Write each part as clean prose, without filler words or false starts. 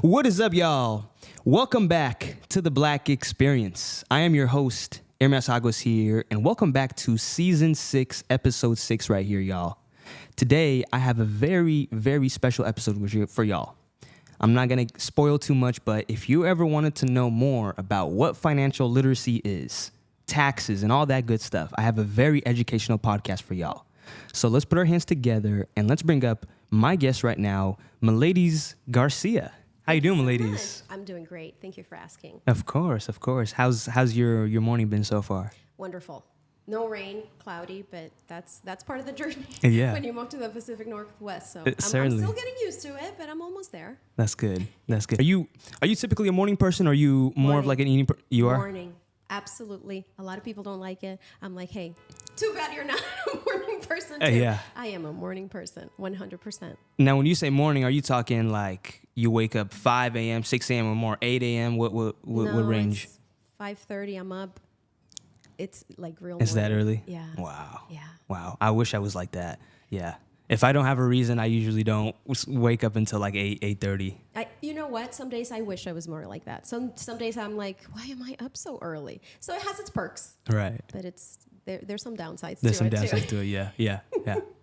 What is up, y'all? Welcome back to the Black Experience. I am your host, Hermes Aguas here, and welcome back to Season 6, Episode 6 right here, y'all. Today, I have a very, very special episode for y'all. I'm not going to spoil too much, but if you ever wanted to know more about what financial literacy is, taxes, and all that good stuff, I have a very educational podcast for y'all. So let's put our hands together and let's bring up my guest right now, Miladys Garcia. How you doing, Miladys? I'm doing great. Thank you for asking. Of course, of course. How's your morning been so far? Wonderful. No rain, cloudy, but that's part of the journey. Yeah. When you move to the Pacific Northwest, so I'm certainly. still getting used to it, but I'm almost there. That's good. That's good. Are you typically a morning person, or are you more of like an evening? You are. Morning, absolutely. A lot of people don't like it. I'm like, hey, too bad you're not a morning person too. Yeah. I am a morning person, 100%. Now, when you say morning, are you talking like you wake up 5 a.m., 6 a.m., or more 8 a.m.? What range? It's 5:30. I'm up. It's like real. Is that early? Yeah. Wow. Yeah. Wow. I wish I was like that. Yeah. If I don't have a reason, I usually don't wake up until like 8:30. You know what? Some days I wish I was more like that. Some days I'm like, why am I up so early? So it has its perks. Right. But there's some downsides There's to it. There's some downsides to it, yeah.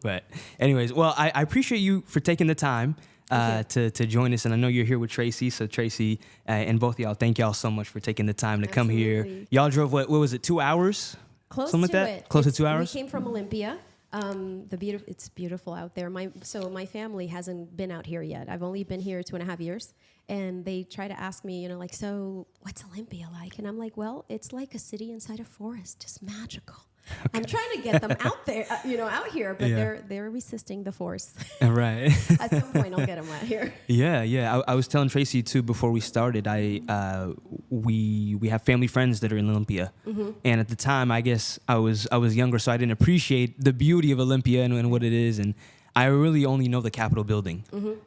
But anyways, well, I appreciate you for taking the time to join us. And I know you're here with Tracy. So Tracy and both of y'all, thank y'all so much for taking the time to come here. Y'all drove, what was it, 2 hours? Close Something to like that? it. Close to 2 hours? We came from Olympia. It's beautiful out there. My family hasn't been out here yet. I've only been here 2.5 years. And they try to ask me, so what's Olympia like? And I'm like, well, it's like a city inside a forest, just magical. Okay. I'm trying to get them out there, out here, but they're resisting the force. Right. At some point, I'll get them out here. Yeah. I was telling Tracy too before we started. We have family friends that are in Olympia, and at the time, I guess I was younger, so I didn't appreciate the beauty of Olympia and what it is, and I really only know the Capitol building,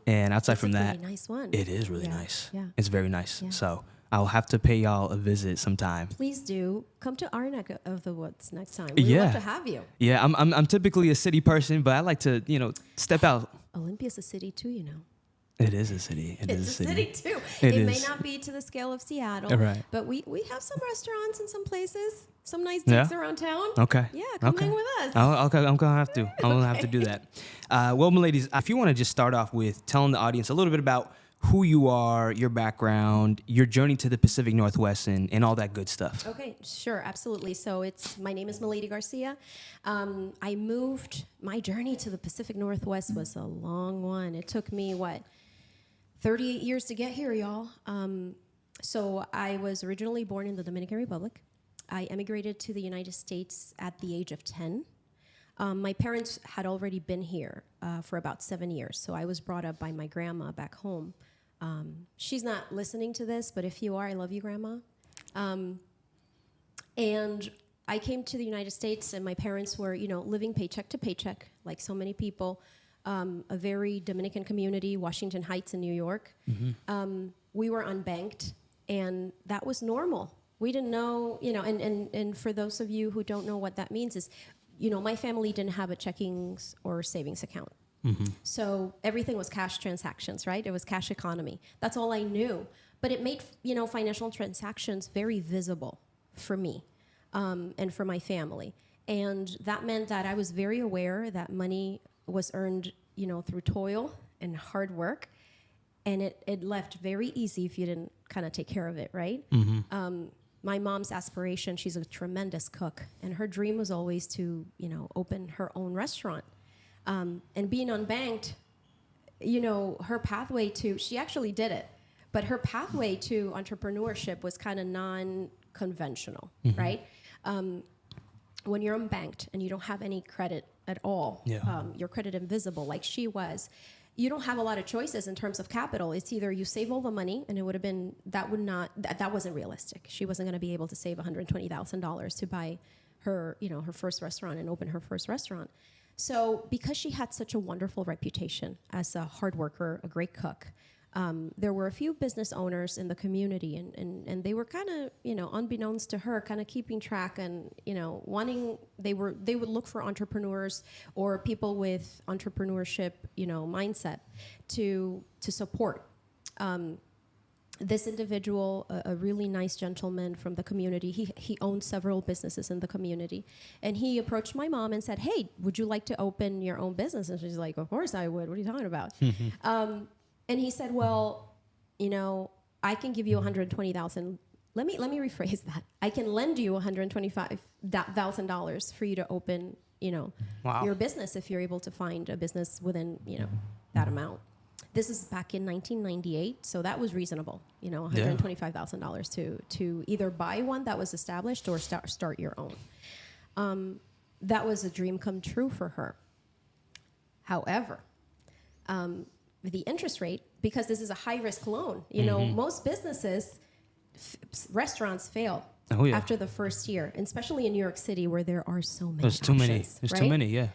and outside from that, really nice one. It is really nice. Yeah. It's very nice. Yeah. So I'll have to pay y'all a visit sometime. Please do come to our neck of the woods next time. We'd love to have you. Yeah, I'm typically a city person, but I like to step out. Olympia's a city too, It is a city. It's a city too. It may not be to the scale of Seattle, right. but we have some restaurants in some places, some nice digs around town. Okay. Yeah, come hang with us. I'm gonna have to. I'm gonna have to do that. Well, Miladys, if you want to just start off with telling the audience a little bit about who you are, your background, your journey to the Pacific Northwest, and all that good stuff. Okay, sure, absolutely. So my name is Miladys Garcia. My journey to the Pacific Northwest was a long one. It took me, 38 years to get here, y'all. So I was originally born in the Dominican Republic. I emigrated to the United States at the age of 10. My parents had already been here for about 7 years, so I was brought up by my grandma back home. She's not listening to this, but if you are, I love you, Grandma. And I came to the United States, and my parents were, living paycheck to paycheck, like so many people. A very Dominican community, Washington Heights in New York. We were unbanked, and that was normal. We didn't know, and for those of you who don't know what that means is, my family didn't have a checking or savings account. So everything was cash transactions, right? It was cash economy. That's all I knew. But it made, financial transactions very visible for me and for my family. And that meant that I was very aware that money was earned, through toil and hard work. And it left very easy if you didn't kind of take care of it, right? My mom's aspiration, she's a tremendous cook, and her dream was always to, open her own restaurant. And being unbanked, her pathway she actually did it, but her pathway to entrepreneurship was kind of non-conventional, right? When you're unbanked and you don't have any credit at all, your credit invisible like she was, you don't have a lot of choices in terms of capital. It's either you save all the money, and it would have been, that wasn't realistic. She wasn't going to be able to save $120,000 to buy her, her first restaurant and open her first restaurant. So because she had such a wonderful reputation as a hard worker, a great cook, there were a few business owners in the community, and they were kind of, unbeknownst to her, kind of keeping track and, they would look for entrepreneurs or people with entrepreneurship, mindset to support. this individual, a really nice gentleman from the community, he owned several businesses in the community. And he approached my mom and said, hey, would you like to open your own business? And she's like, of course I would. What are you talking about? And he said, well, you know, I can give you $120,000. Let me rephrase that. I can lend you $125,000 for you to open, you know, your business if you're able to find a business within, you know, that amount. This is back in 1998, so that was reasonable, you know, $125,000 to either buy one that was established or start your own. That was a dream come true for her. However, the interest rate, because this is a high-risk loan, you know, most businesses, restaurants fail after the first year, especially in New York City where there are so many options. There's too many, yeah.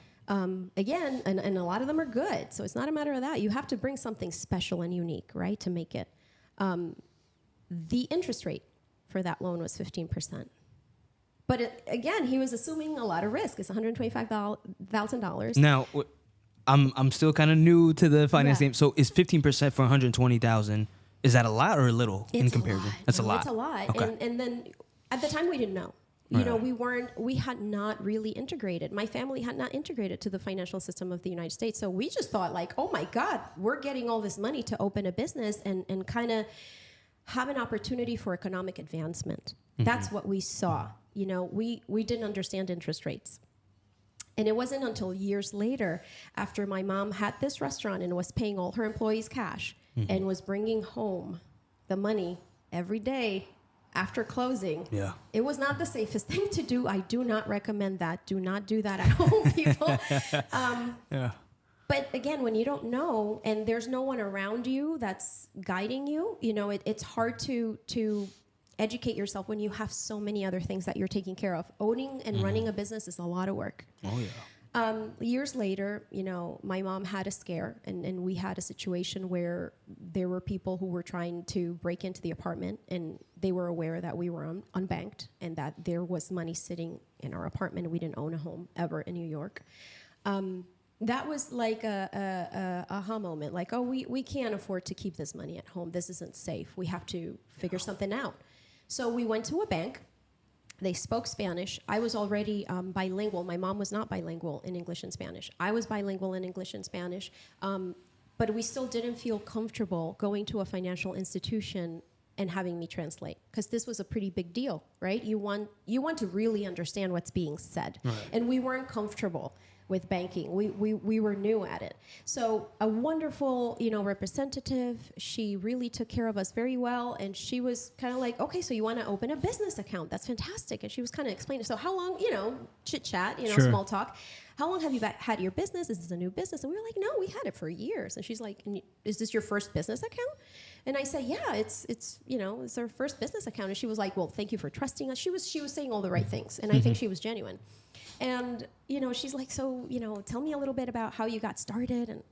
Again, and a lot of them are good. So it's not a matter of that. You have to bring something special and unique, right, to make it. The interest rate for that loan was 15%. But again, he was assuming a lot of risk. It's $125,000. Now, I'm still kind of new to the finance game. So is 15% for $120,000? Is that a lot or a little in comparison? That's a lot. It's a lot. Okay. And then at the time we didn't know. You know, we had not really integrated. My family had not integrated to the financial system of the United States. So we just thought like, oh my God, we're getting all this money to open a business and kind of have an opportunity for economic advancement. That's what we saw. You know, we didn't understand interest rates. And it wasn't until years later, after my mom had this restaurant and was paying all her employees cash and was bringing home the money every day after closing. Yeah. It was not the safest thing to do. I do not recommend that. Do not do that at home, people. But again, when you don't know and there's no one around you that's guiding you, you know, it's hard to educate yourself when you have so many other things that you're taking care of. Owning and running a business is a lot of work. Oh, yeah. Years later, you know, my mom had a scare and we had a situation where there were people who were trying to break into the apartment and they were aware that we were unbanked and that there was money sitting in our apartment. We didn't own a home ever in New York. That was like a aha moment, like, oh, we can't afford to keep this money at home. This isn't safe. We have to figure something out. So we went to a bank. They spoke Spanish. I was already bilingual. My mom was not bilingual in English and Spanish. I was bilingual in English and Spanish. But we still didn't feel comfortable going to a financial institution and having me translate, because this was a pretty big deal, right? You want to really understand what's being said. Right. And we weren't comfortable with banking. We were new at it. So a wonderful, you know, representative, she really took care of us very well. And she was kind of like, okay, so you want to open a business account. That's fantastic. And she was kind of explaining, so how long, you know, chit chat, you know, small talk. How long have you had your business? Is this a new business? And we were like, no, we had it for years. And she's like, is this your first business account? And I said, yeah, it's you know, it's our first business account. And she was like, well, thank you for trusting us. She was saying all the right things. And I think she was genuine. And, you know, she's like, so, you know, tell me a little bit about how you got started. And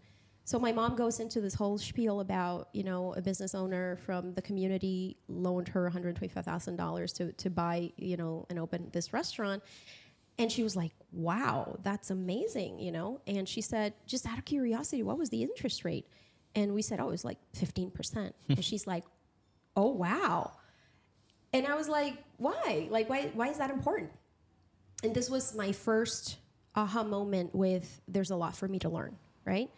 so my mom goes into this whole spiel about, you know, a business owner from the community loaned her $125,000 to buy, you know, and open this restaurant. And she was like, wow, that's amazing, you know. And she said, just out of curiosity, what was the interest rate? And we said, oh, it was like 15%. And she's like, oh, wow. And I was like, why? Like, why is that important? And this was my first aha moment with there's a lot for me to learn, right?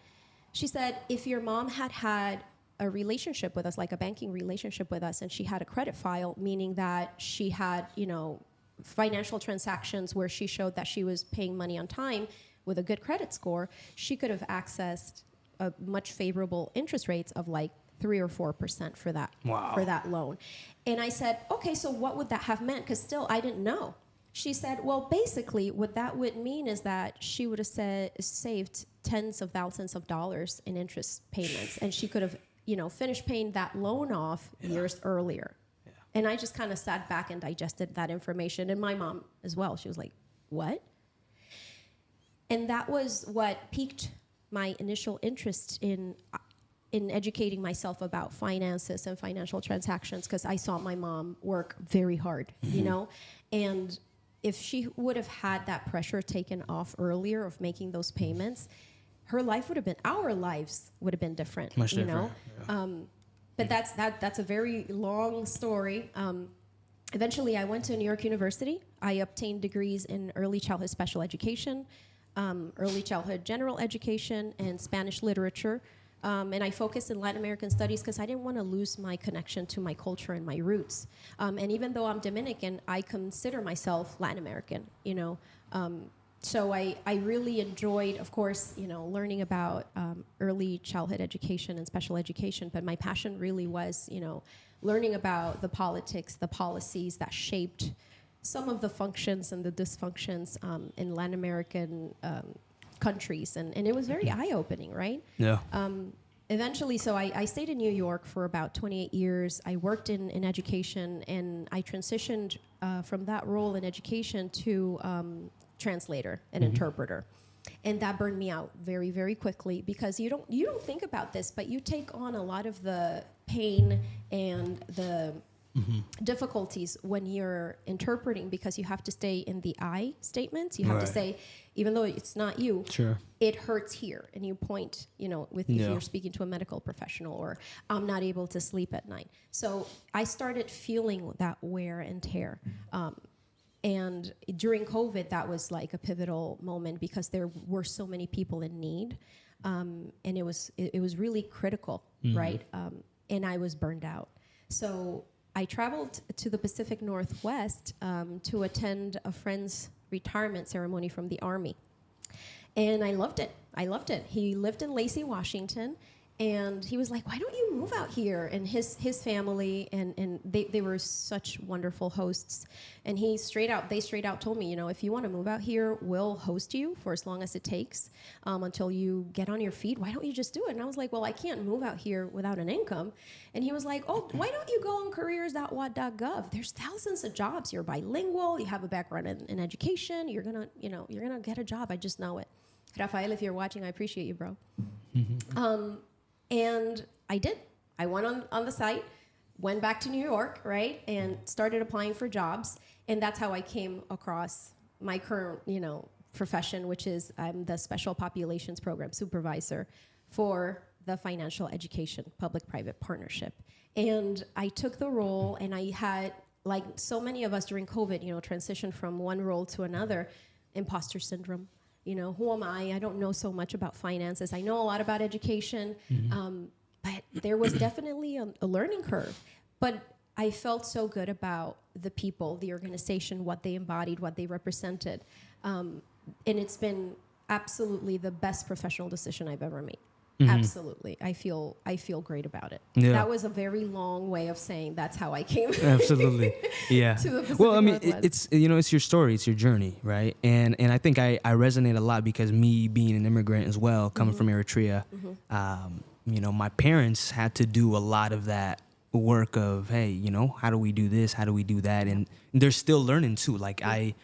She said, if your mom had a relationship with us, like a banking relationship with us, and she had a credit file, meaning that she had, you know, financial transactions where she showed that she was paying money on time with a good credit score, she could have accessed a much favorable interest rates of like 3 or 4% for that, for that loan. And I said, okay, so what would that have meant? Because still, I didn't know. She said, well, basically, what that would mean is that she would have saved tens of thousands of dollars in interest payments, and she could have, you know, finished paying that loan off years earlier. Yeah. And I just kind of sat back and digested that information, and my mom as well. She was like, what? And that was what piqued my initial interest in educating myself about finances and financial transactions, because I saw my mom work very hard, you know, and if she would have had that pressure taken off earlier of making those payments, her life would have been, our lives would have been different, much you know? Yeah. But that's a very long story. Eventually, I went to New York University. I obtained degrees in early childhood special education, early childhood general education, and Spanish literature. And I focused in Latin American studies because I didn't want to lose my connection to my culture and my roots. And even though I'm Dominican, I consider myself Latin American, you know. So I really enjoyed, of course, you know, learning about early childhood education and special education. But my passion really was, you know, learning about the politics, the policies that shaped some of the functions and the dysfunctions in Latin American countries. And it was very eye-opening, right? Yeah. Eventually, so I stayed in New York for about 28 years. I worked in education, and I transitioned from that role in education to translator and interpreter. And that burned me out very, very quickly because you don't think about this, but you take on a lot of the pain and the difficulties when you're interpreting because you have to stay in the I statements. You have to say, even though it's not you, it hurts here. And you point, you know, if you're speaking to a medical professional, or I'm not able to sleep at night. So I started feeling that wear and tear. And during COVID, that was like a pivotal moment because there were so many people in need. And it was really critical, right? And I was burned out. So I traveled to the Pacific Northwest to attend a friend's retirement ceremony from the Army. And I loved it. He lived in Lacey, Washington. And he was like, why don't you move out here? And his family, and they were such wonderful hosts. And they straight out told me, you know, if you want to move out here, we'll host you for as long as it takes until you get on your feet. Why don't you just do it? And I was like, well, I can't move out here without an income. And he was like, oh, why don't you go on careers.wat.gov? There's thousands of jobs. You're bilingual. You have a background in education. You're gonna get a job. I just know it. Rafael, if you're watching, I appreciate you, bro. And I did. I went on the site, went back to New York, right, and started applying for jobs. And that's how I came across my current, you know, profession, which is I'm the Special Populations Program Supervisor for the Financial Education Public-Private Partnership. And I took the role, and I had, like so many of us during COVID, you know, transitioned from one role to another, imposter syndrome. You know, who am I? I don't know so much about finances. I know a lot about education, but there was definitely a learning curve. But I felt so good about the people, the organization, what they embodied, what they represented. And it's been absolutely the best professional decision I've ever made. Absolutely. I feel great about it. Yeah. That was a very long way of saying that's how I came. Absolutely. Yeah. To the Pacific well, I mean, Northwest. it's your story, it's your journey, right? And I think I resonate a lot because me being an immigrant as well, coming from Eritrea, you know, my parents had to do a lot of that work of, hey, you know, how do we do this? How do we do that? And they're still learning too. Like I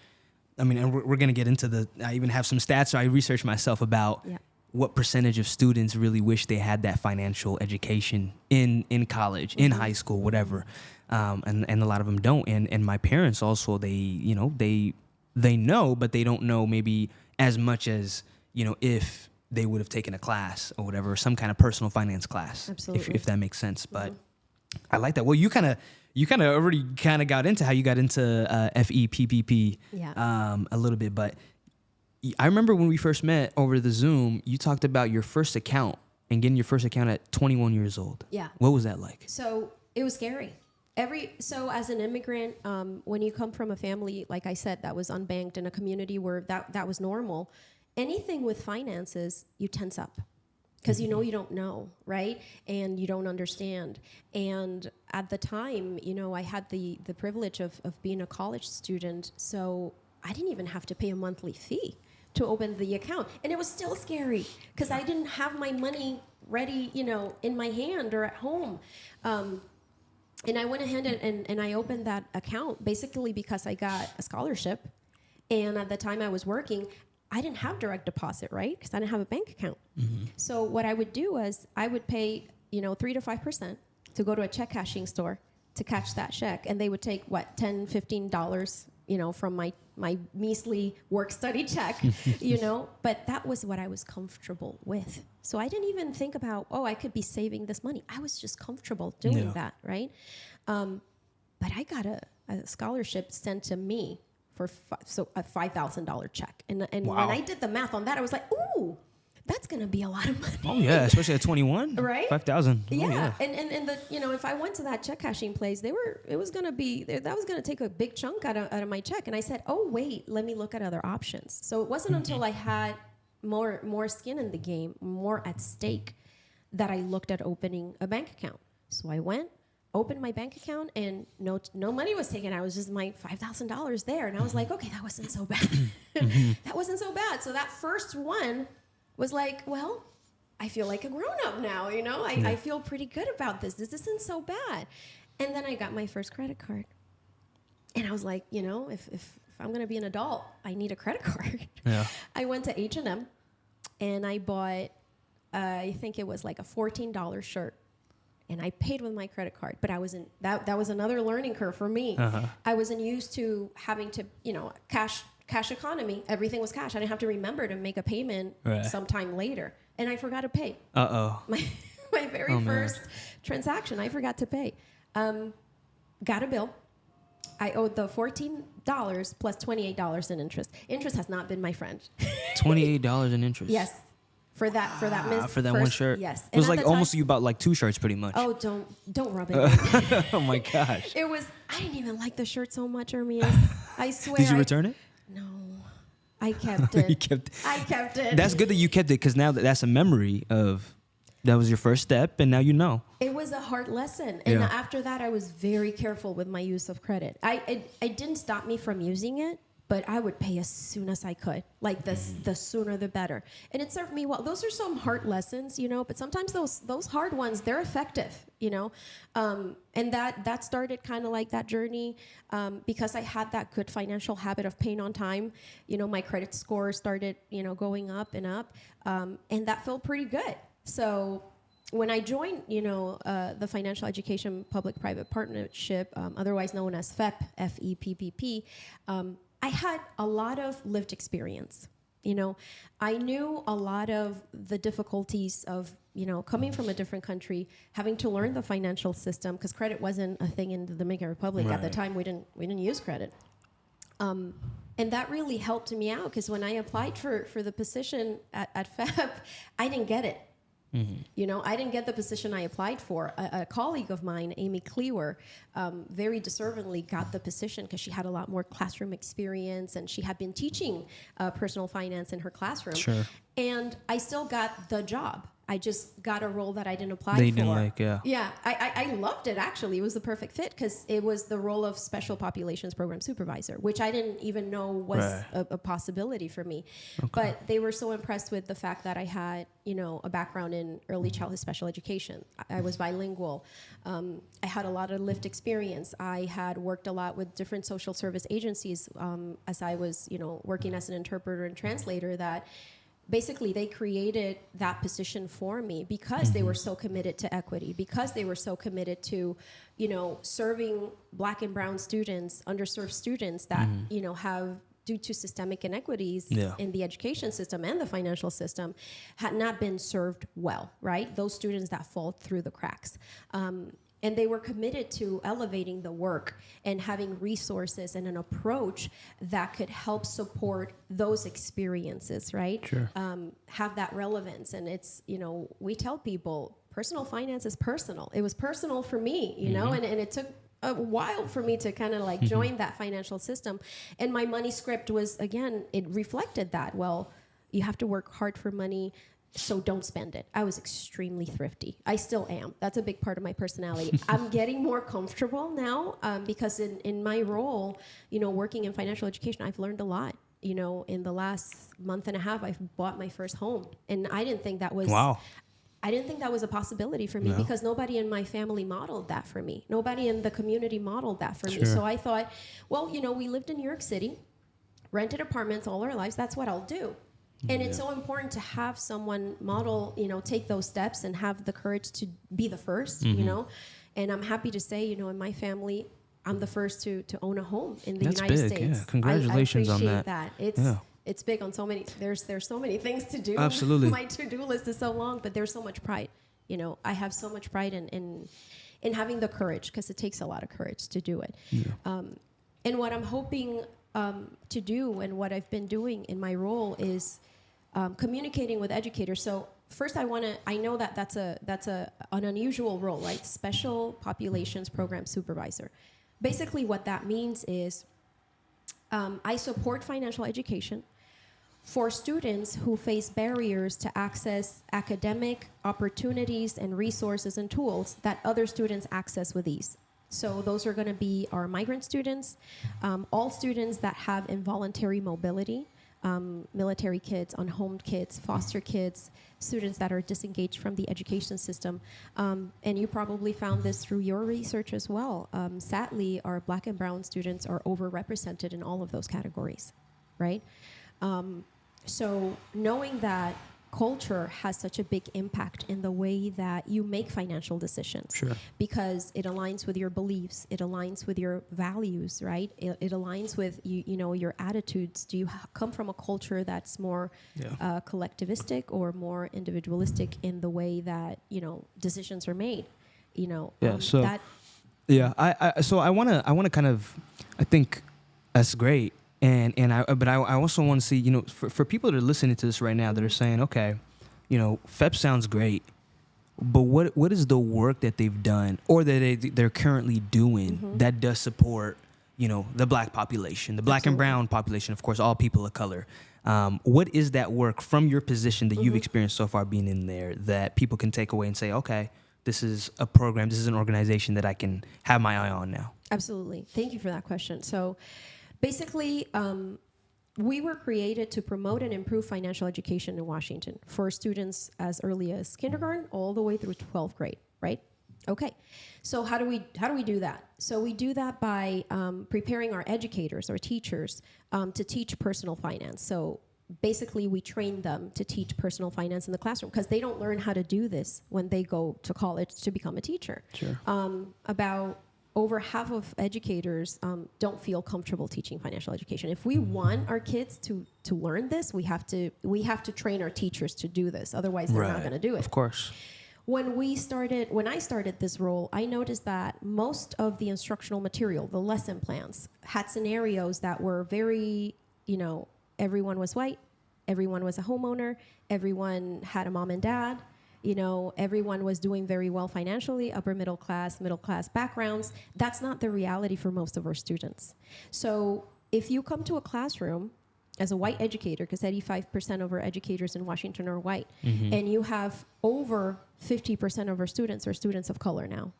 mean, and we're going to get into I even have some stats. So I researched myself about what percentage of students really wish they had that financial education in college, in high school, whatever. And a lot of them don't. And my parents also, they know, but they don't know maybe as much as, you know, if they would have taken a class or whatever, some kind of personal finance class. Absolutely. If that makes sense. But I like that. Well, you kind of already got into how you got into FEPPP a little bit, but I remember when we first met over the Zoom, you talked about your first account and getting your first account at 21 years old. Yeah. What was that like? So it was scary. So as an immigrant, when you come from a family, like I said, that was unbanked in a community where that was normal, anything with finances, you tense up because you don't know, right? And you don't understand. And at the time, you know, I had the privilege of being a college student, so I didn't even have to pay a monthly fee to open the account. And it was still scary because I didn't have my money ready, you know, in my hand or at home. And I went ahead and I opened that account basically because I got a scholarship. And at the time I was working, I didn't have direct deposit, right? Because I didn't have a bank account. So what I would do was I would pay, you know, 3 to 5% to go to a check cashing store to cash that check. And they would take, $10, $15 from my measly work study check, but that was what I was comfortable with. So I didn't even think about, I could be saving this money. I was just comfortable doing that, right? But I got a scholarship sent to me for a $5,000 check. And when I did the math on that, I was like, ooh, that's going to be a lot of money. Oh yeah, especially at 21, right? 5,000. Yeah. Oh, yeah. And the if I went to that check cashing place, that was going to take a big chunk out of my check. And I said, oh wait, let me look at other options. So it wasn't until I had more skin in the game, more at stake, that I looked at opening a bank account. So I went, opened my bank account, and no money was taken. I was just my $5,000 there, and I was like, okay, that wasn't so bad. That wasn't so bad. So that first one was like, well, I feel like a grown-up now, I feel pretty good about this. This isn't so bad. And then I got my first credit card. And I was like, if I'm going to be an adult, I need a credit card. Yeah. I went to H&M, and I bought, I think it was like a $14 shirt. And I paid with my credit card, but I wasn't. That was another learning curve for me. Uh-huh. I wasn't used to having to, cash economy. Everything was cash. I didn't have to remember to make a payment sometime later, and I forgot to pay. My very first transaction, I forgot to pay. Got a bill. I owed the $14 plus $28 in interest. Interest has not been my friend. $28 in interest. Yes. For that one shirt. Yes. It was like almost you bought like 2 shirts pretty much. Oh, don't rub it in. Oh my gosh. I didn't even like the shirt so much, Hermes. I swear. Did you return it? No. I kept it. You kept it. I kept it. That's good that you kept it, because now that's a memory of that was your first step, and now you know. It was a hard lesson. And after that, I was very careful with my use of credit. It didn't stop me from using it, but I would pay as soon as I could. Like the sooner the better. And it served me well. Those are some hard lessons, but sometimes those hard ones, they're effective, and that started kind of like that journey because I had that good financial habit of paying on time. My credit score started, going up and up, and that felt pretty good. So when I joined, the Financial Education Public-Private Partnership, otherwise known as FEPPP, I had a lot of lived experience. I knew a lot of the difficulties of, coming from a different country, having to learn the financial system, because credit wasn't a thing in the Dominican Republic. At the time. We didn't use credit. And that really helped me out, because when I applied for the position at FEPPP, I didn't get it. Mm-hmm. I didn't get the position I applied for. A colleague of mine, Amy Cleaver, very deservedly got the position because she had a lot more classroom experience, and she had been teaching personal finance in her classroom. Sure. And I still got the job. I just got a role that I didn't apply for. They didn't like, yeah. Yeah, I loved it, actually. It was the perfect fit because it was the role of Special Populations Program Supervisor, which I didn't even know was a possibility for me. Okay. But they were so impressed with the fact that I had, a background in early childhood special education. I was bilingual. I had a lot of lived experience. I had worked a lot with different social service agencies as I was, working as an interpreter and translator, that basically they created that position for me because they were so committed to equity, because they were so committed to, serving Black and brown students, underserved students that, have, due to systemic inequities in the education system and the financial system, had not been served well, right? Those students that fall through the cracks. And they were committed to elevating the work and having resources and an approach that could help support those experiences, right? Sure. Have that relevance. And it's, we tell people personal finance is personal. It was personal for me, and it took a while for me to kind of like join that financial system. And my money script was, again, it reflected that. Well, you have to work hard for money, so don't spend it. I was extremely thrifty. I still am. That's a big part of my personality. I'm getting more comfortable now because in my role, working in financial education, I've learned a lot. In the last month and a half, I've bought my first home. And I didn't think that was... Wow. I didn't think that was a possibility for me because nobody in my family modeled that for me. Nobody in the community modeled that for me. So I thought, well, we lived in New York City, rented apartments all our lives. That's what I'll do. And it's so important to have someone model, take those steps and have the courage to be the first, And I'm happy to say, in my family, I'm the first to own a home in the That's United big, States. yeah. Congratulations I on appreciate that. It's big on so many. There's so many things to do. Absolutely. My to-do list is so long, but there's so much pride. You know, I have so much pride in having the courage, because it takes a lot of courage to do it. Yeah. And what I'm hoping to do, and what I've been doing in my role, is communicating with educators. So first, I know that that's an unusual role, right? Special Populations Program Supervisor. Basically, what that means is I support financial education for students who face barriers to access academic opportunities and resources and tools that other students access with ease. So those are going to be our migrant students, all students that have involuntary mobility, military kids, unhomed kids, foster kids, students that are disengaged from the education system. And you probably found this through your research as well. Sadly, our Black and brown students are overrepresented in all of those categories, right? So knowing that culture has such a big impact in the way that you make financial decisions. Sure. Because it aligns with your beliefs, it aligns with your values, right? It aligns with you know, your attitudes. Do you come from a culture that's more collectivistic or more individualistic in the way that, you know, decisions are made? You know, I want to kind of, I think that's great. But I also want to see, you know, for people that are listening to this right now that are saying, okay, you know, FEPPP sounds great, but what is the work that they've done or that they're currently doing that does support, you know, the Black population, the Black and brown population, of course, all people of color. What is that work from your position that you've experienced so far being in there that people can take away and say, okay, this is a program, this is an organization that I can have my eye on now? Absolutely. Thank you for that question. So basically, we were created to promote and improve financial education in Washington for students as early as kindergarten all the way through 12th grade, right? Okay, so how do we do that? So we do that by preparing our educators, our teachers, to teach personal finance. So basically, we train them to teach personal finance in the classroom because they don't learn how to do this when they go to college to become a teacher. Sure. About over half of educators don't feel comfortable teaching financial education. If we want our kids to learn this, we have to train our teachers to do this. Otherwise, they're not going to do it. Of course. When I started this role, I noticed that most of the instructional material, the lesson plans, had scenarios that were very, you know, everyone was white, everyone was a homeowner, everyone had a mom and dad. You know, everyone was doing very well financially, upper middle class backgrounds. That's not the reality for most of our students. So if you come to a classroom as a white educator, because 85% of our educators in Washington are white, and you have over 50% of our students are students of color now.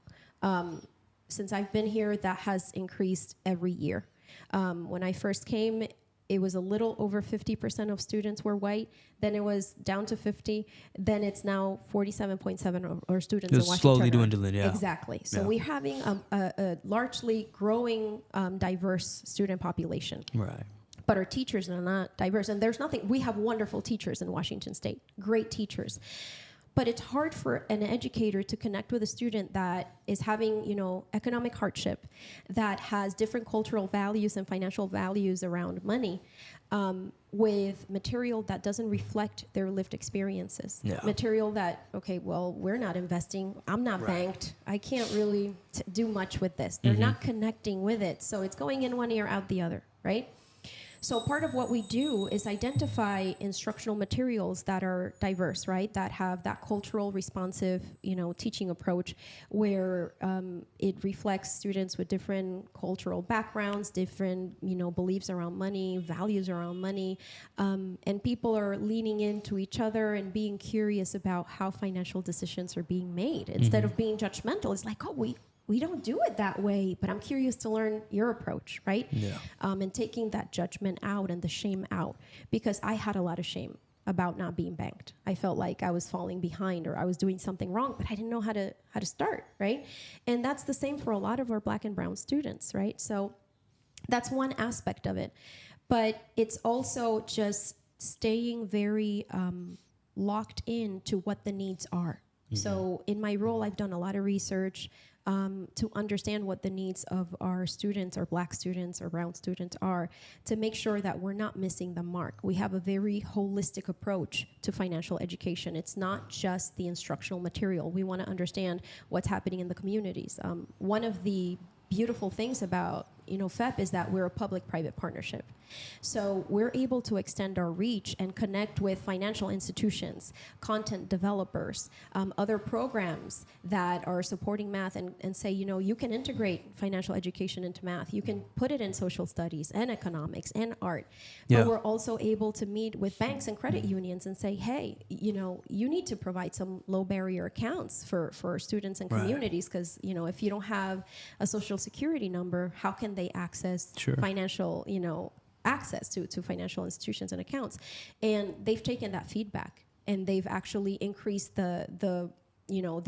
Since I've been here, that has increased every year. When I first came, it was a little over 50% of students were white. Then it was down to 50. Then it's now 47.7% of our students in Washington. It's slowly dwindling, yeah. Exactly. So we're having a largely growing diverse student population. Right. But our teachers are not diverse. And there's nothing. We have wonderful teachers in Washington State, great teachers. But it's hard for an educator to connect with a student that is having, you know, economic hardship, that has different cultural values and financial values around money, with material that doesn't reflect their lived experiences. Yeah. Material that, okay, well, we're not investing. I'm not banked. I can't really do much with this. They're not connecting with it. So it's going in one ear, out the other, right? So part of what we do is identify instructional materials that are diverse, right? That have that cultural responsive, you know, teaching approach where it reflects students with different cultural backgrounds, different, you know, beliefs around money, values around money, and people are leaning into each other and being curious about how financial decisions are being made. Instead of being judgmental, it's like, oh, we don't do it that way, but I'm curious to learn your approach, right? Yeah. And taking that judgment out and the shame out, because I had a lot of shame about not being banked. I felt like I was falling behind or I was doing something wrong, but I didn't know how to start, right? And that's the same for a lot of our Black and brown students, right? So that's one aspect of it. But it's also just staying very locked in to what the needs are. So in my role, I've done a lot of research to understand what the needs of our students, or Black students or brown students are, to make sure that we're not missing the mark. We have a very holistic approach to financial education. It's not just the instructional material. We want to understand what's happening in the communities. One of the beautiful things about FEPPP is that we're a public-private partnership. So we're able to extend our reach and connect with financial institutions, content developers, other programs that are supporting math, and say, you can integrate financial education into math. You can put it in social studies and economics and art. Yeah. But we're also able to meet with banks and credit unions and say, hey, you need to provide some low barrier accounts for students and communities, because if you don't have a social security number, how can they access financial, access to financial institutions and accounts? And they've taken that feedback, and they've actually increased the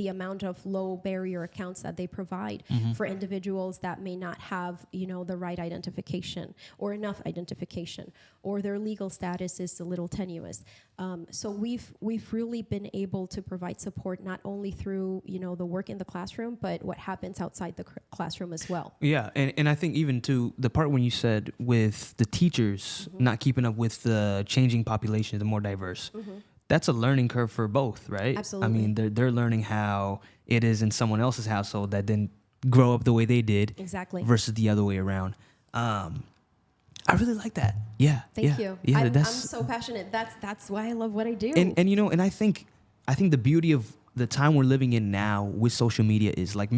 amount of low barrier accounts that they provide for individuals that may not have, the right identification or enough identification, or their legal status is a little tenuous. So we've really been able to provide support not only through, the work in the classroom, but what happens outside the classroom as well. Yeah, and I think even to the part when you said with the teachers not keeping up with the changing population, the more diverse, that's a learning curve for both, right? Absolutely. I mean, they're learning how it is in someone else's household that didn't grow up the way they did. Exactly. Versus the other way around. I really like that. Yeah. Thank you. Yeah, I'm so passionate. That's why I love what I do. And I think the beauty of the time we're living in now with social media is like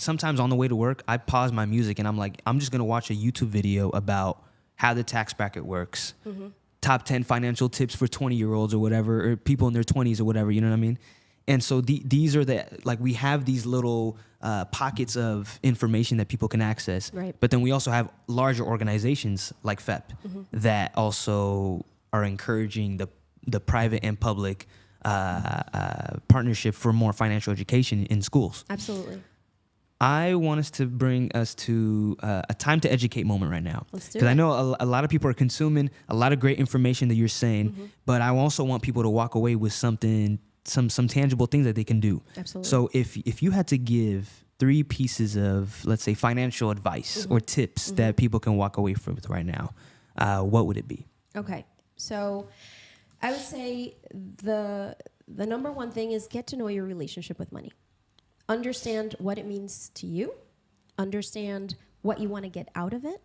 sometimes on the way to work, I pause my music and I'm like, I'm just going to watch a YouTube video about how the tax bracket works. Top 10 financial tips for 20-year-olds or whatever, or people in their 20s or whatever, you know what I mean? And so these are we have these little pockets of information that people can access. Right. But then we also have larger organizations like FEPPP that also are encouraging the private and public partnership for more financial education in schools. Absolutely. I want us to bring us to a time to educate moment right now. Let's do it. Because I know a lot of people are consuming a lot of great information that you're saying, but I also want people to walk away with something, some tangible things that they can do. Absolutely. So if you had to give 3 pieces of, let's say, financial advice or tips that people can walk away from right now, what would it be? Okay. So I would say the number one thing is get to know your relationship with money. Understand what it means to you, understand what you want to get out of it,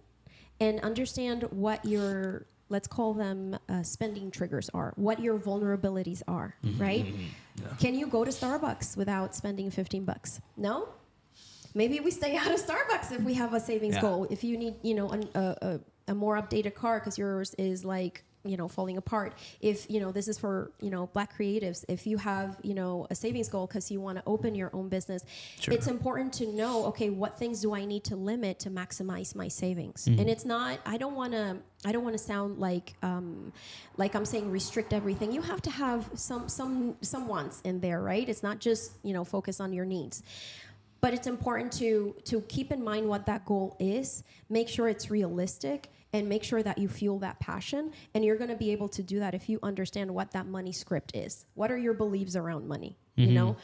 and understand what your, let's call them spending triggers are, what your vulnerabilities are, right? Yeah. Can you go to Starbucks without spending $15? No? Maybe we stay out of Starbucks if we have a savings goal. If you need, a more updated car because yours is like, falling apart. If, this is for, Black creatives, if you have, a savings goal because you want to open your own business, it's important to know, okay, what things do I need to limit to maximize my savings? And it's not, I don't want to sound like I'm saying restrict everything. You have to have some wants in there, right? It's not just, focus on your needs. But it's important to keep in mind what that goal is, make sure it's realistic, and make sure that you fuel that passion. And you're going to be able to do that if you understand what that money script is. What are your beliefs around money? Do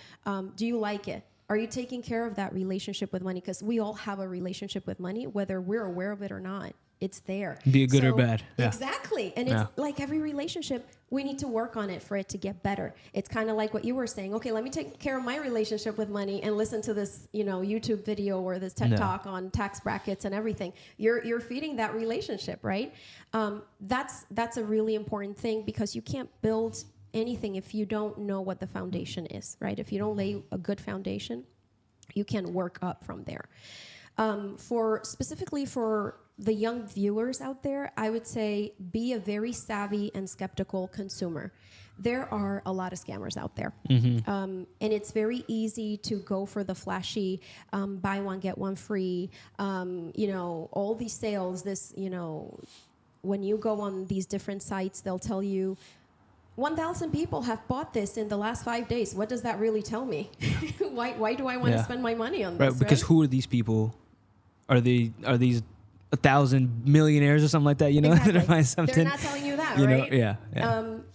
you like it? Are you taking care of that relationship with money? Because we all have a relationship with money, whether we're aware of it or not. It's there. Be it good or bad. Yeah. Exactly. And it's like every relationship, we need to work on it for it to get better. It's kind of like what you were saying. Okay, let me take care of my relationship with money and listen to this, YouTube video or this TED Talk on tax brackets and everything. You're feeding that relationship, right? That's a really important thing because you can't build anything if you don't know what the foundation is, right? If you don't lay a good foundation, you can work up from there. Specifically for the young viewers out there, I would say be a very savvy and skeptical consumer. There are a lot of scammers out there. And it's very easy to go for the flashy, buy one, get one free, all these sales, when you go on these different sites, they'll tell you, 1,000 people have bought this in the last 5 days. What does that really tell me? Why do I want to spend my money on this? Right, because who are these people? Are these 1,000 millionaires or something like that? Exactly. That are buying something? They're not telling you that, right? Yeah.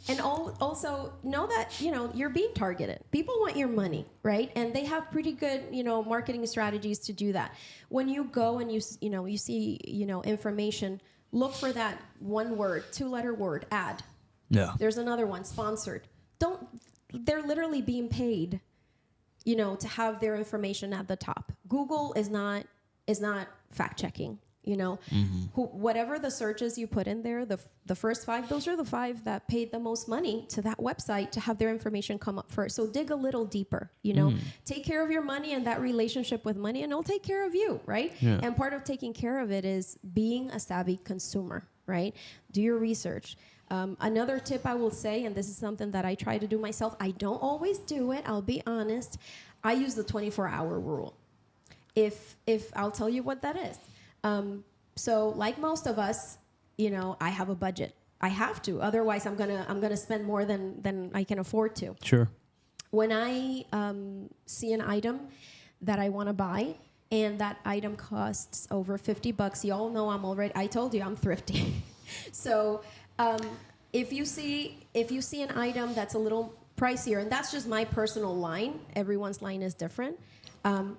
And also know that, you're being targeted. People want your money, right? And they have pretty good, marketing strategies to do that. When you go and you see, information, look for that one word, 2-letter word, ad. Yeah. There's another one, sponsored. They're literally being paid, to have their information at the top. Google is not fact checking. Whatever the searches you put in there, the first 5, those are the 5 that paid the most money to that website to have their information come up first. So dig a little deeper, take care of your money and that relationship with money, and it'll take care of you, right? Yeah. And part of taking care of it is being a savvy consumer, right? Do your research. Another tip I will say, and this is something that I try to do myself, I don't always do it, I'll be honest. I use the 24-hour rule. If I'll tell you what that is. So like most of us, I have a budget. I have to, otherwise I'm gonna spend more than I can afford to. Sure. When I see an item that I want to buy, and that item costs over $50, y'all know I told you I'm thrifty. So if you see an item that's a little pricier, and that's just my personal line, everyone's line is different,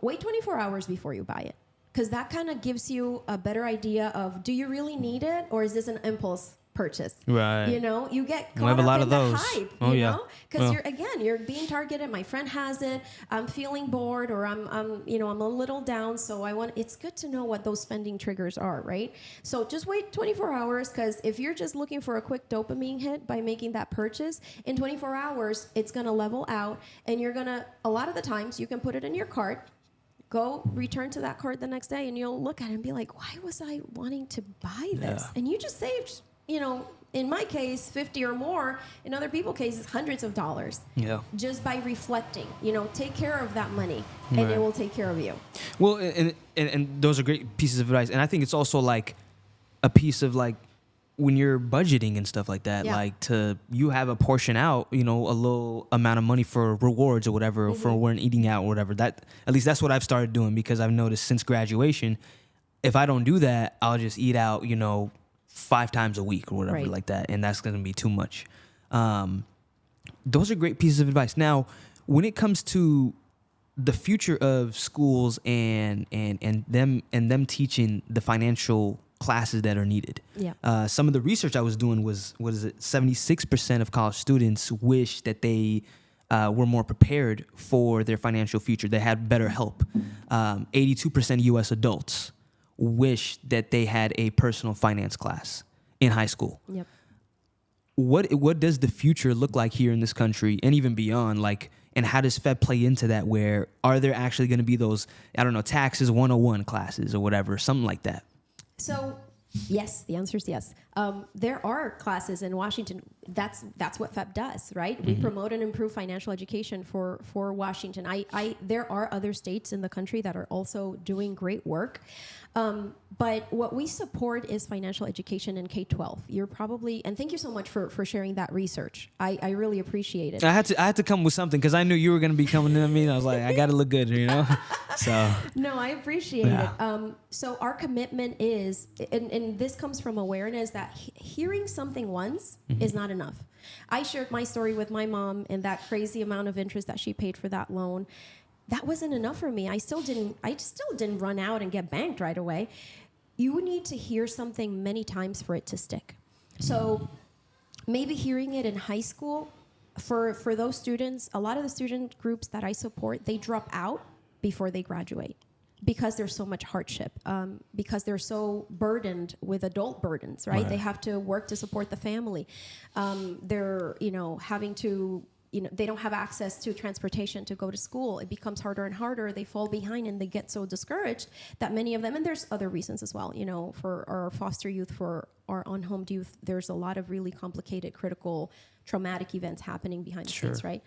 wait 24 hours before you buy it. Because that kind of gives you a better idea of, do you really need it, or is this an impulse purchase? Right. You get caught We have a lot up of in those. the hype, Yeah. Because you're being targeted. My friend has it. I'm feeling bored, or I'm a little down. So it's good to know what those spending triggers are, right? So just wait 24 hours, because if you're just looking for a quick dopamine hit by making that purchase, in 24 hours, it's going to level out, and a lot of the times you can put it in your cart, go return to that cart the next day, and you'll look at it and be like, why was I wanting to buy this? Yeah. And you just saved, in my case, 50 or more. In other people's cases, hundreds of dollars. Yeah. Just by reflecting, take care of that money, and Right. it will take care of you. Well, and those are great pieces of advice. And I think it's also like a piece of like when you're budgeting and stuff like that, Yeah. like you have a portion out, a little amount of money for rewards or whatever, for when eating out or whatever. That, at least that's what I've started doing, because I've noticed since graduation, if I don't do that, I'll just eat out, 5 times a week or whatever, Right. like that. And that's going to be too much. Those are great pieces of advice. Now, when it comes to the future of schools and them teaching the financial classes that are needed. Yeah. Some of the research I was doing was, 76% of college students wish that they were more prepared for their financial future. They had better help. 82% of U.S. adults wish that they had a personal finance class in high school. Yep. What does the future look like here in this country and even beyond? Like, and how does FEPPP play into that? Where are there actually going to be those, taxes 101 classes or whatever, something like that? So, yes, the answer is yes. There are classes in Washington. That's what FEPPP does, right? We promote and improve financial education for Washington. There are other states in the country that are also doing great work. But what we support is financial education in K-12. You're probably, and thank you so much for sharing that research. I really appreciate it. I had to come with something because I knew you were going to be coming to me, and I was like, I got to look good, So no, I appreciate it. So our commitment is, and this comes from awareness that hearing something once is not enough. I shared my story with my mom and that crazy amount of interest that she paid for that loan. That wasn't enough for me. I still didn't run out and get banked right away. You need to hear something many times for it to stick. So maybe hearing it in high school, for those students, a lot of the student groups that I support, they drop out before they graduate because there's so much hardship, because they're so burdened with adult burdens, right? They have to work to support the family. They're, having to, they don't have access to transportation to go to school. It becomes harder and harder. They fall behind and they get so discouraged that many of them, and there's other reasons as well, for our foster youth, for our unhomed youth, there's a lot of really complicated, critical, traumatic events happening behind the scenes, right?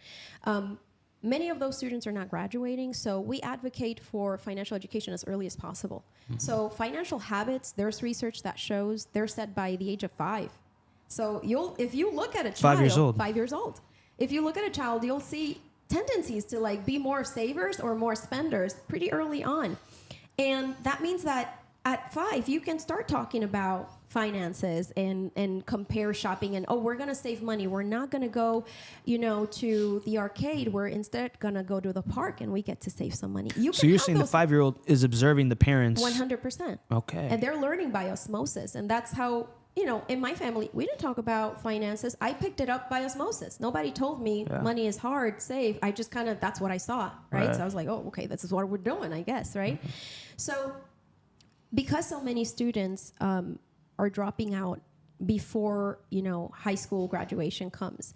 Many of those students are not graduating, so we advocate for financial education as early as possible. So financial habits, there's research that shows they're set by the age of 5. So if you look at a child, 5 years old. 5 years old. If you look at a child, you'll see tendencies to be more savers or more spenders pretty early on. And that means that at 5, you can start talking about finances and compare shopping and, we're going to save money. We're not going to go, to the arcade. We're instead going to go to the park and we get to save some money. So you're saying the 5-year-old is observing the parents? 100%. Okay. And they're learning by osmosis. And that's how, in my family, we didn't talk about finances. I picked it up by osmosis. Nobody told me money is hard, save. I just that's what I saw, right? So I was like, oh, okay, this is what we're doing, I guess, right? Mm-hmm. So because so many students are dropping out before, high school graduation comes,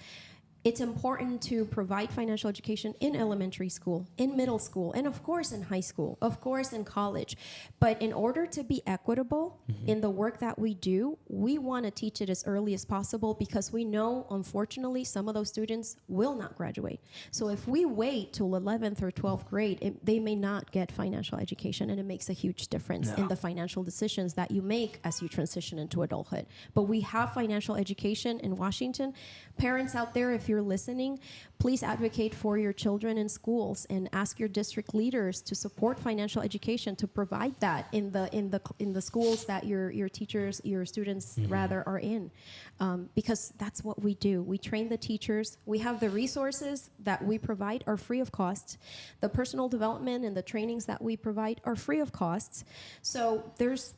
it's important to provide financial education in elementary school, in middle school, and of course in high school, of course in college. But in order to be equitable in the work that we do, we want to teach it as early as possible because we know, unfortunately, some of those students will not graduate. So if we wait till 11th or 12th grade, they may not get financial education, and it makes a huge difference in the financial decisions that you make as you transition into adulthood. But we have financial education in Washington. Parents out there, if you're listening, please advocate for your children in schools and ask your district leaders to support financial education, to provide that in the schools that your teachers, your students rather are in, because that's what we do. We train the teachers. We have the resources that we provide are free of cost. The personal development and the trainings that we provide are free of cost. So there's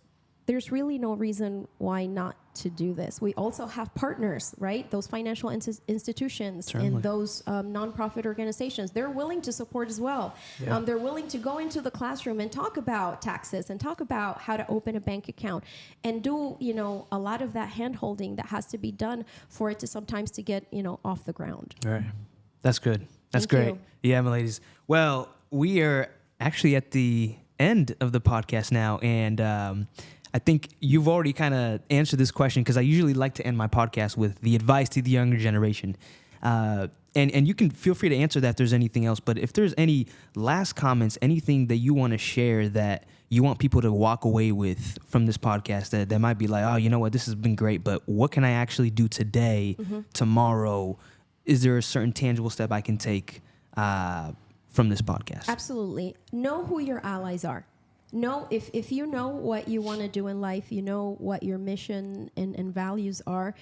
really no reason why not to do this. We also have partners, right? Those financial institutions and those nonprofit organizations, they're willing to support as well. Yeah. They're willing to go into the classroom and talk about taxes and talk about how to open a bank account and do, a lot of that hand-holding that has to be done for it to sometimes to get, off the ground. All right. That's good. That's Thank great. you. Yeah, Miladys. Well, we are actually at the end of the podcast now, and I think you've already kind of answered this question because I usually like to end my podcast with the advice to the younger generation. And you can feel free to answer that if there's anything else. But if there's any last comments, anything that you want to share that you want people to walk away with from this podcast that might be like, oh, you know what, this has been great, but what can I actually do today, tomorrow? Is there a certain tangible step I can take from this podcast? Absolutely. Know who your allies are. No, if you know what you want to do in life, you know what your mission and values are,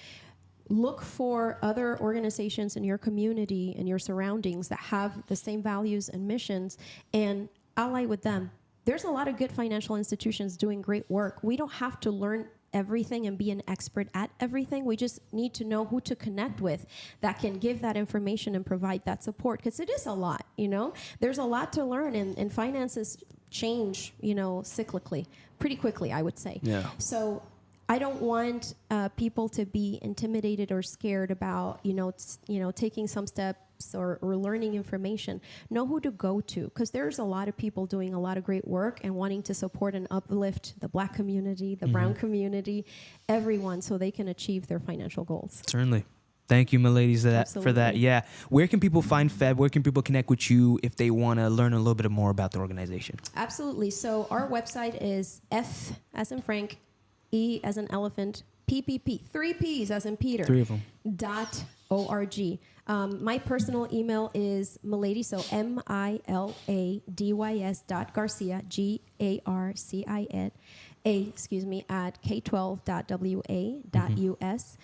look for other organizations in your community and your surroundings that have the same values and missions and ally with them. There's a lot of good financial institutions doing great work. We don't have to learn everything and be an expert at everything. We just need to know who to connect with that can give that information and provide that support, because it is a lot, There's a lot to learn, and finances change, cyclically, pretty quickly, I would say. Yeah. So I don't want people to be intimidated or scared about, taking some steps or learning information. Know who to go to, because there's a lot of people doing a lot of great work and wanting to support and uplift the Black community, the brown community, everyone, so they can achieve their financial goals. Certainly. Thank you, Miladys, for that. Yeah. Where can people find FEPPP? Where can people connect with you if they want to learn a little bit more about the organization? Absolutely. So our website is F as in Frank, E as in elephant, PPP, 3 P's as in Peter. 3 of them. .org. My personal email is Miladys, so MILADYS.Garcia, GARCIA, at k12.wa.us.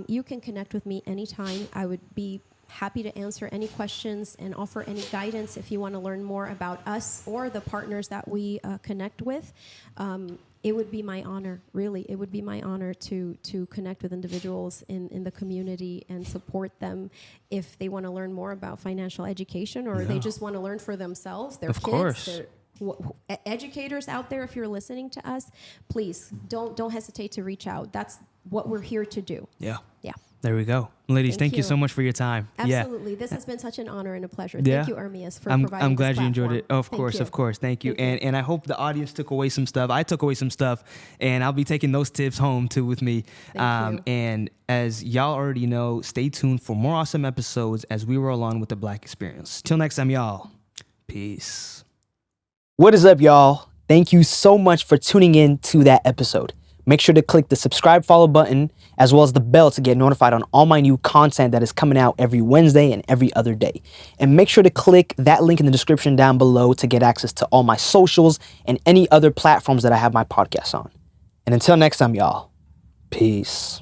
You can connect with me anytime. I would be happy to answer any questions and offer any guidance if you want to learn more about us or the partners that we connect with. It would be my honor, really. It would be my honor to connect with individuals in the community and support them if they want to learn more about financial education, or they just want to learn for themselves, their kids, course. Educators out there, if you're listening to us, please don't hesitate to reach out. That's what we're here to do. Yeah. There we go. Ladies, thank you so much for your time. Absolutely. Yeah. This has been such an honor and a pleasure. Thank you, Ermias, for providing I'm glad this you enjoyed it. platform. Of course. Thank you. And I hope the audience took away some stuff. I took away some stuff, and I'll be taking those tips home too with me. Thank you. And as y'all already know, stay tuned for more awesome episodes as we roll on with the Black Experience. Till next time, y'all. Peace. What is up, y'all? Thank you so much for tuning in to that episode. Make sure to click the subscribe, follow button, as well as the bell to get notified on all my new content that is coming out every Wednesday and every other day. And make sure to click that link in the description down below to get access to all my socials and any other platforms that I have my podcast on. And until next time, y'all, peace.